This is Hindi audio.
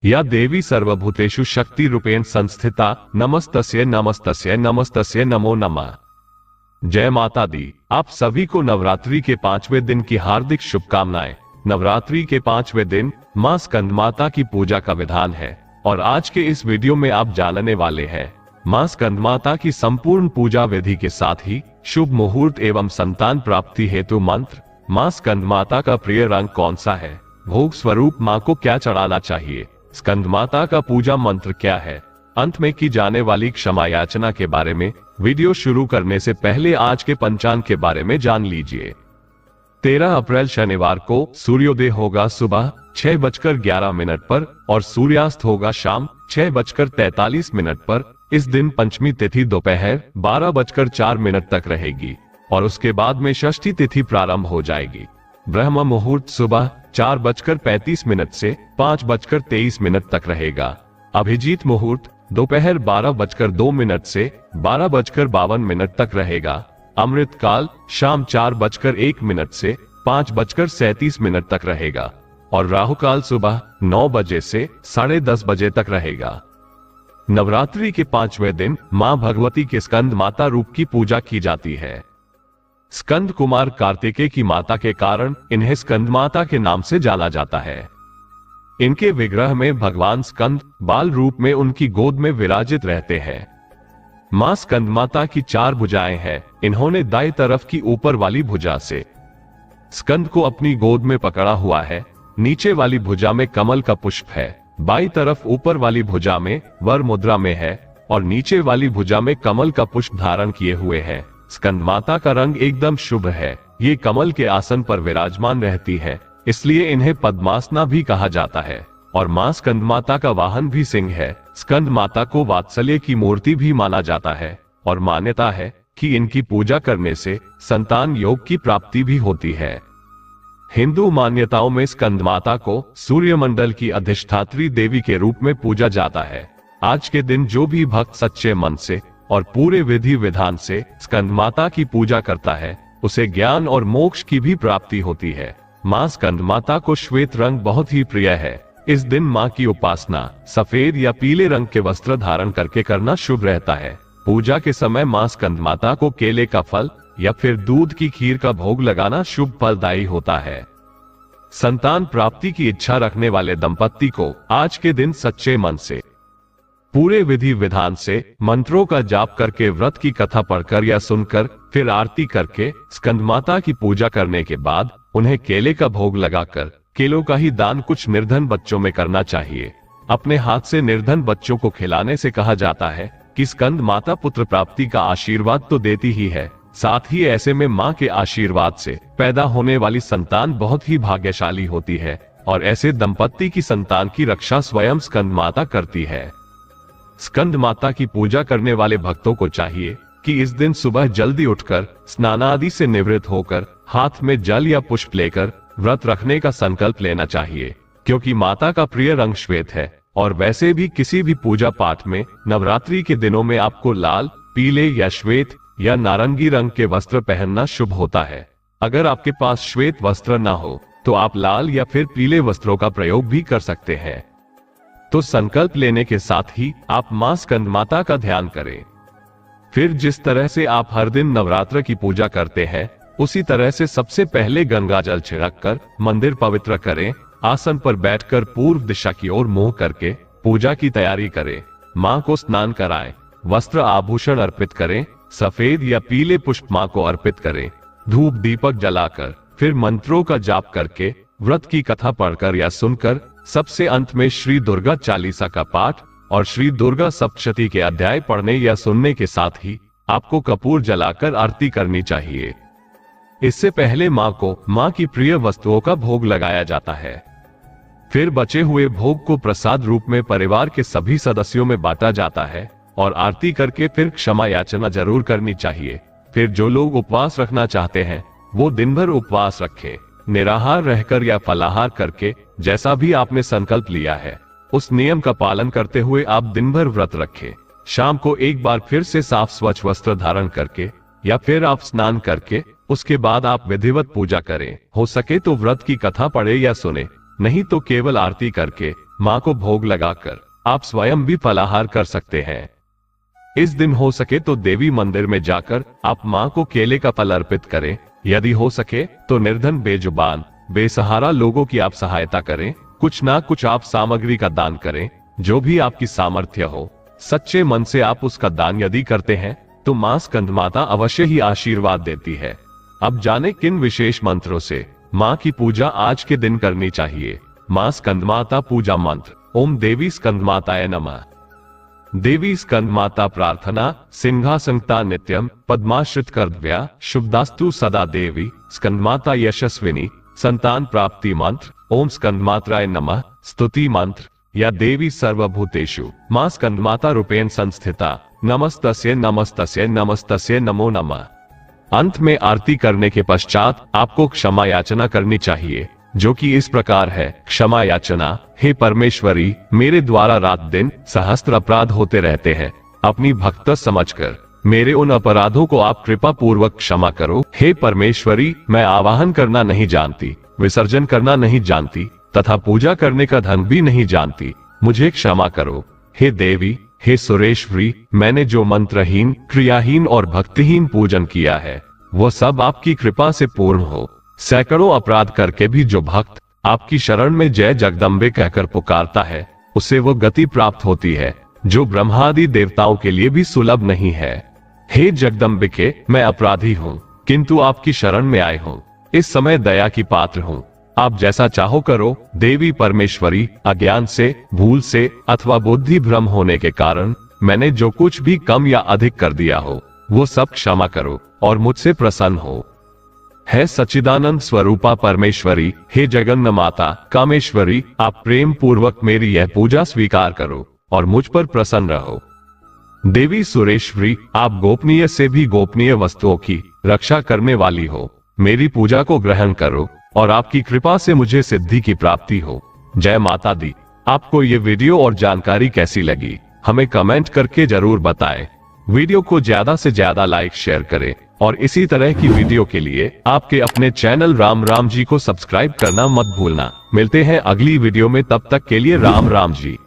या देवी सर्वभूतेषु शक्ति रूपेण संस्थिता नमस्तस्यै नमस्तस्यै नमस्तस्यै नमो नमः। जय माता दी। आप सभी को नवरात्रि के 5वें दिन की हार्दिक शुभकामनाएं। नवरात्रि के 5वें दिन मां स्कंद माता की पूजा का विधान है और आज के इस वीडियो में आप जानने वाले हैं मां स्कंद माता की संपूर्ण पूजा विधि के साथ ही शुभ मुहूर्त एवं संतान प्राप्ति हेतु मंत्र। मां स्कंद माता का प्रिय रंग कौन सा है, भोग स्वरूप मां को क्या चढ़ाना चाहिए, स्कंद माता का पूजा मंत्र क्या है, अंत में की जाने वाली क्षमा याचना के बारे में वीडियो शुरू करने से पहले आज के पंचांग के बारे में जान लीजिए। 13 अप्रैल शनिवार को सूर्योदय होगा सुबह 6:11 पर और सूर्यास्त होगा शाम 6:43 पर। इस दिन पंचमी तिथि दोपहर 12:04 तक रहेगी और उसके बाद में षष्ठी तिथि प्रारंभ हो जाएगी। ब्रह्म मुहूर्त सुबह 4:35 से 5:23 तक रहेगा। अभिजीत मुहूर्त दोपहर 12:02 से 12:52 तक रहेगा। अमृत काल शाम 4:01 से 5:37 तक रहेगा और राहु काल सुबह 9 बजे से 10:30 बजे तक रहेगा। नवरात्रि के 5वें दिन मां भगवती के स्कंद माता रूप की पूजा की जाती है। स्कंद कुमार कार्तिकेय की माता के कारण इन्हें स्कंद माता के नाम से जाना जाता है। इनके विग्रह में भगवान स्कंद बाल रूप में उनकी गोद में विराजित रहते हैं। मां स्कंद माता की 4 भुजाएं हैं। इन्होंने दाईं तरफ की ऊपर वाली भुजा से स्कंद को अपनी गोद में पकड़ा हुआ है। नीचे वाली भुजा में कमल का पुष्प है। बाईं तरफ ऊपर वाली भुजा में वर मुद्रा में है और नीचे वाली भुजा में कमल का पुष्प धारण किए हुए है। स्कंद माता का रंग एकदम शुभ है। ये कमल के आसन पर विराजमान रहती है, इसलिए इन्हें पद्मासना भी कहा जाता है। और मां स्कंद माता का वाहन भी सिंह है। स्कंद माता को वात्सल्य की मूर्ति भी माना जाता है और मान्यता है कि इनकी पूजा करने से संतान योग की प्राप्ति भी होती है। हिंदू मान्यताओं में स्कंद माता को सूर्यमंडल की अधिष्ठात्री देवी के रूप में पूजा जाता है। आज के दिन जो भी भक्त सच्चे मन से और पूरे विधि विधान से स्कंद माता की पूजा करता है, उसे ज्ञान और मोक्ष की भी प्राप्ति होती है। मां स्कंद माता को श्वेत रंग बहुत ही प्रिय है। इस दिन मां की उपासना सफेद या पीले रंग के वस्त्र धारण करके करना शुभ रहता है। पूजा के समय मां स्कंद माता को केले का फल या फिर दूध की खीर का भोग लगाना शुभ फलदायी होता है। संतान प्राप्ति की इच्छा रखने वाले दंपत्ति को आज के दिन सच्चे मन से पूरे विधि विधान से मंत्रों का जाप करके, व्रत की कथा पढ़कर या सुनकर, फिर आरती करके स्कंद माता की पूजा करने के बाद उन्हें केले का भोग लगाकर केलों का ही दान कुछ निर्धन बच्चों में करना चाहिए। अपने हाथ से निर्धन बच्चों को खिलाने से कहा जाता है कि स्कंद माता पुत्र प्राप्ति का आशीर्वाद तो देती ही है, साथ ही ऐसे में मां के आशीर्वाद से पैदा होने वाली संतान बहुत ही भाग्यशाली होती है और ऐसे दंपत्ति की संतान की रक्षा स्वयं स्कंद माता करती है। स्कंद माता की पूजा करने वाले भक्तों को चाहिए कि इस दिन सुबह जल्दी उठकर स्नान आदि से निवृत्त होकर हाथ में जल या पुष्प लेकर व्रत रखने का संकल्प लेना चाहिए, क्योंकि माता का प्रिय रंग श्वेत है और वैसे भी किसी भी पूजा पाठ में नवरात्रि के दिनों में आपको लाल, पीले या श्वेत या नारंगी रंग के वस्त्र पहनना शुभ होता है। अगर आपके पास श्वेत वस्त्र ना हो तो आप लाल या फिर पीले वस्त्रों का प्रयोग भी कर सकते हैं। तो संकल्प लेने के साथ ही आप मां स्कंद माता का ध्यान करें। फिर जिस तरह से आप हर दिन नवरात्र की पूजा करते हैं, उसी तरह से सबसे पहले गंगा जल छिड़ककर मंदिर पवित्र करें। आसन पर बैठकर पूर्व दिशा की ओर मुंह करके पूजा की तैयारी करें। मां को स्नान कराएं, वस्त्र आभूषण अर्पित करें, सफेद या पीले पुष्प मां को अर्पित करें। धूप दीपक जलाकर फिर मंत्रों का जाप करके, व्रत की कथा पढ़कर या सुनकर, सबसे अंत में श्री दुर्गा चालीसा का पाठ और श्री दुर्गा सप्तशती के अध्याय पढ़ने या सुनने के साथ ही आपको कपूर जलाकर आरती करनी चाहिए। इससे पहले मां को मां की प्रिय वस्तुओं का भोग लगाया जाता है। फिर बचे हुए भोग को प्रसाद रूप में परिवार के सभी सदस्यों में बांटा जाता है और आरती करके फिर क्षमा याचना जरूर करनी चाहिए। फिर जो लोग उपवास रखना चाहते हैं वो दिन भर उपवास रखें। निराहार रहकर या फलाहार करके, जैसा भी आपने संकल्प लिया है उस नियम का पालन करते हुए आप दिन भर व्रत रखें। शाम को एक बार फिर से साफ स्वच्छ वस्त्र धारण करके या फिर आप स्नान करके उसके बाद आप विधिवत पूजा करें। हो सके तो व्रत की कथा पढ़े या सुने, नहीं तो केवल आरती करके माँ को भोग लगाकर आप स्वयं भी फलाहार कर सकते हैं। इस दिन हो सके तो देवी मंदिर में जाकर आप माँ को केले का फल अर्पित करें। यदि हो सके तो निर्धन, बेजुबान, बेसहारा लोगों की आप सहायता करें। कुछ ना कुछ आप सामग्री का दान करें, जो भी आपकी सामर्थ्य हो। सच्चे मन से आप उसका दान यदि करते हैं तो मां स्कंदमाता अवश्य ही आशीर्वाद देती है। अब जाने किन विशेष मंत्रों से मां की पूजा आज के दिन करनी चाहिए। मां स्कंदमाता पूजा मंत्र। ओम देवी स्कंदमाताय नमः। देवी स्कंदमाता प्रार्थना। सिंहासनता नित्यम पद्माश्रित कर्तव्या शुभदास्तु सदा। देवी स्कंदमाता यशस्विनी संतान प्राप्ति मंत्र। ओम स्कंदमात्राय नमः। स्तुति मंत्र। या देवी सर्वभूतेषु मां स्कंदमाता रूपेण संस्थिता। नमस्तस्यै नमस्तस्यै नमस्तस्यै नमो नमः। अंत में आरती करने के पश्चात आपको क्षमा याचना करनी चाहिए, जो कि इस प्रकार है। क्षमा याचना। हे परमेश्वरी, मेरे द्वारा रात दिन सहस्त्र अपराध होते रहते हैं। अपनी भक्त समझकर मेरे उन अपराधों को आप कृपा पूर्वक क्षमा करो। हे परमेश्वरी, मैं आवाहन करना नहीं जानती, विसर्जन करना नहीं जानती तथा पूजा करने का ढंग भी नहीं जानती, मुझे क्षमा करो। हे देवी, हे सुरेश्वरी, मैंने जो मंत्रहीन, क्रियाहीन और भक्तिहीन पूजन किया है वो सब आपकी कृपा से पूर्ण हो। सैकड़ों अपराध करके भी जो भक्त आपकी शरण में जय जगदम्बे कहकर पुकारता है, उसे वो गति प्राप्त होती है जो ब्रह्मादि देवताओं के लिए भी सुलभ नहीं है। हे जगदम्बिके, मैं अपराधी हूँ, किंतु आपकी शरण में आए हूँ। इस समय दया की पात्र हूँ, आप जैसा चाहो करो। देवी परमेश्वरी, अज्ञान से, भूल से अथवा बुद्धि भ्रम होने के कारण मैंने जो कुछ भी कम या अधिक कर दिया हो वो सब क्षमा करो और मुझसे प्रसन्न हो। है सच्चिदानंद स्वरूपा परमेश्वरी, हे जगन्नाथ माता कामेश्वरी, आप प्रेम पूर्वक मेरी यह पूजा स्वीकार करो और मुझ पर प्रसन्न रहो। देवी सुरेश्वरी, आप गोपनीय से भी गोपनीय वस्तुओं की रक्षा करने वाली हो। मेरी पूजा को ग्रहण करो और आपकी कृपा से मुझे सिद्धि की प्राप्ति हो। जय माता दी। आपको ये वीडियो और जानकारी कैसी लगी हमें कमेंट करके जरूर बताएं। वीडियो को ज्यादा से ज्यादा लाइक शेयर करें और इसी तरह की वीडियो के लिए आपके अपने चैनल राम राम जी को सब्सक्राइब करना मत भूलना। मिलते हैं अगली वीडियो में, तब तक के लिए राम राम जी।